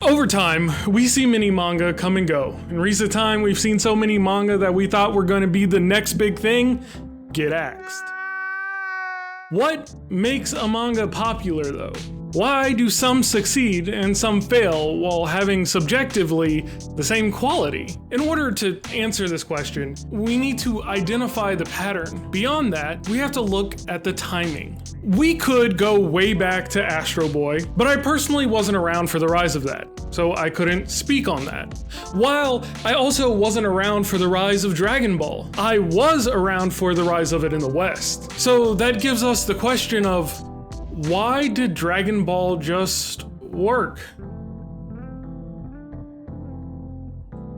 Over time, we see many manga come and go. In recent time, we've seen so many manga that we thought were going to be the next big thing get axed. What makes a manga popular though? Why do some succeed and some fail while having subjectively the same quality? In order to answer this question, we need to identify the pattern. Beyond that, we have to look at the timing. We could go way back to Astro Boy, but I personally wasn't around for the rise of that, so I couldn't speak on that. While I also wasn't around for the rise of Dragon Ball, I was around for the rise of it in the West. So that gives us the question of, why did Dragon Ball just work?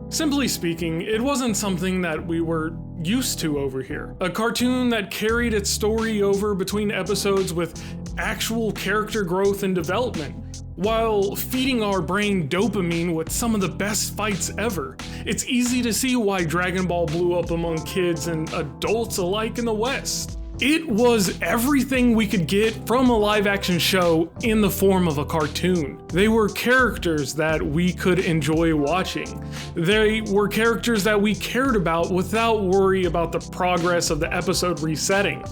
Simply speaking, it wasn't something that we were used to over here. A cartoon that carried its story over between episodes with actual character growth and development, while feeding our brain dopamine with some of the best fights ever. It's easy to see why Dragon Ball blew up among kids and adults alike in the West. It was everything we could get from a live-action show in the form of a cartoon. They were characters that we could enjoy watching. They were characters that we cared about without worry about the progress of the episode resetting.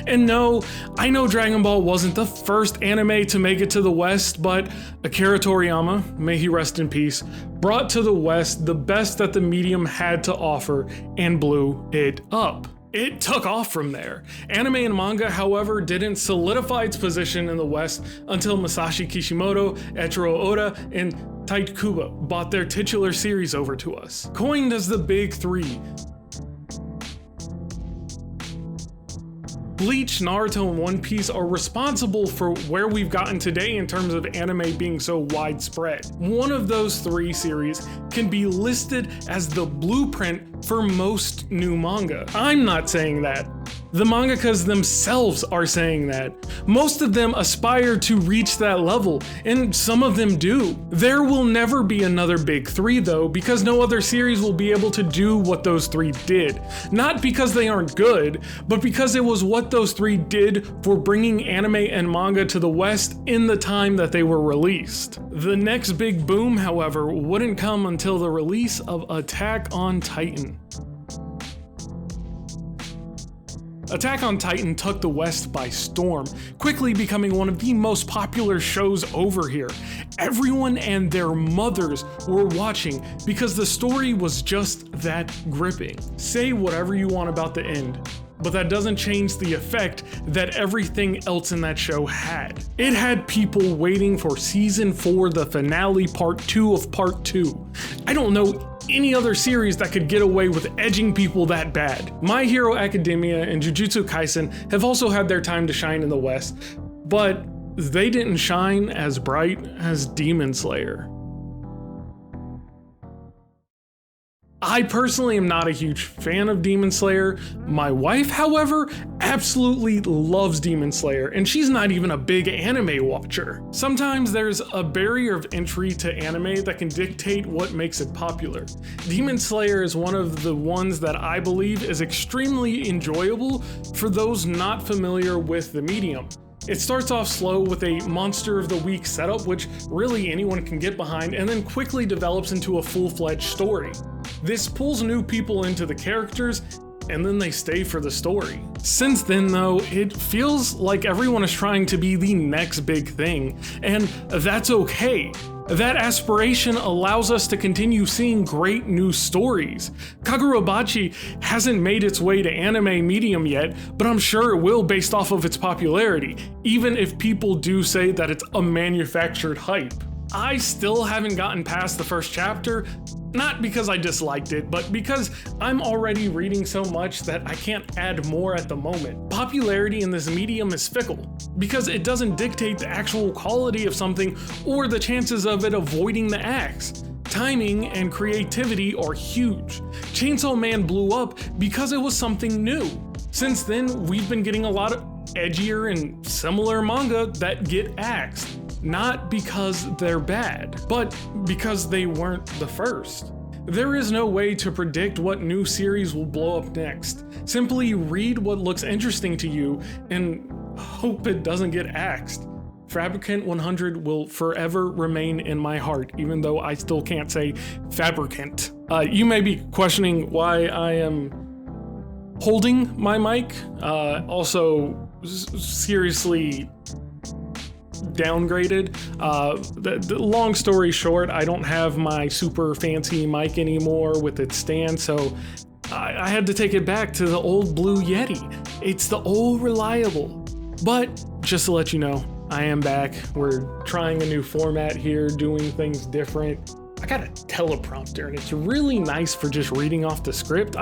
And no, I know Dragon Ball wasn't the first anime to make it to the West, but Akira Toriyama, may he rest in peace, brought to the West the best that the medium had to offer and blew it up. It took off from there. Anime and manga, however, didn't solidify its position in the West until Masashi Kishimoto, Eiichiro Oda, and Tite Kubo brought their titular series over to us. Coined as the Big Three, Bleach, Naruto, and One Piece are responsible for where we've gotten today in terms of anime being so widespread. One of those three series can be listed as the blueprint for most new manga. I'm not saying that. The mangakas themselves are saying that. Most of them aspire to reach that level, and some of them do. There will never be another Big Three though, because no other series will be able to do what those three did. Not because they aren't good, but because it was what those three did for bringing anime and manga to the West in the time that they were released. The next big boom, however, wouldn't come until the release of Attack on Titan. Attack on Titan took the West by storm, quickly becoming one of the most popular shows over here. Everyone and their mothers were watching because the story was just that gripping. Say whatever you want about the end, but that doesn't change the effect that everything else in that show had. It had people waiting for season 4, the finale, part 2 of part 2. I don't know any other series that could get away with edging people that bad. My Hero Academia and Jujutsu Kaisen have also had their time to shine in the West, but they didn't shine as bright as Demon Slayer. I personally am not a huge fan of Demon Slayer. My wife, however, absolutely loves Demon Slayer, and she's not even a big anime watcher. Sometimes there's a barrier of entry to anime that can dictate what makes it popular. Demon Slayer is one of the ones that I believe is extremely enjoyable for those not familiar with the medium. It starts off slow with a Monster of the Week setup, which really anyone can get behind, and then quickly develops into a full-fledged story. This pulls new people into the characters, and then they stay for the story. Since then though, it feels like everyone is trying to be the next big thing, and that's okay. That aspiration allows us to continue seeing great new stories. Kagurabachi hasn't made its way to anime medium yet, but I'm sure it will based off of its popularity, even if people do say that it's a manufactured hype. I still haven't gotten past the first chapter, not because I disliked it, but because I'm already reading so much that I can't add more at the moment. Popularity in this medium is fickle, because it doesn't dictate the actual quality of something or the chances of it avoiding the axe. Timing and creativity are huge. Chainsaw Man blew up because it was something new. Since then, we've been getting a lot of edgier and similar manga that get axed. Not because they're bad, but because they weren't the first. There is no way to predict what new series will blow up next. Simply read what looks interesting to you and hope it doesn't get axed. Fabricant 100 will forever remain in my heart, even though I still can't say Fabricant. You may be questioning why I am holding my mic. Also, seriously downgraded. The long story short, I don't have my super fancy mic anymore with its stand, so I had to take it back to the old Blue Yeti. It's the old reliable. But just to let you know, I am back. We're trying a new format here, doing things different. I got a teleprompter and it's really nice for just reading off the script.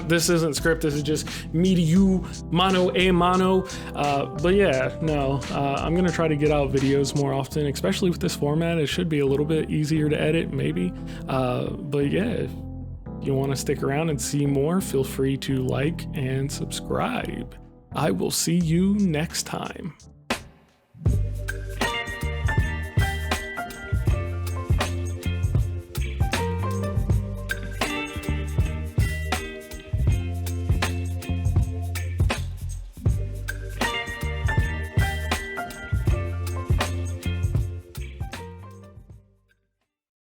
This isn't script, this is just me to you, mano a mano. But yeah, no, I'm gonna try to get out videos more often, especially with this format. It should be a little bit easier to edit, maybe. But yeah, if you wanna stick around and see more, feel free to like and subscribe. I will see you next time.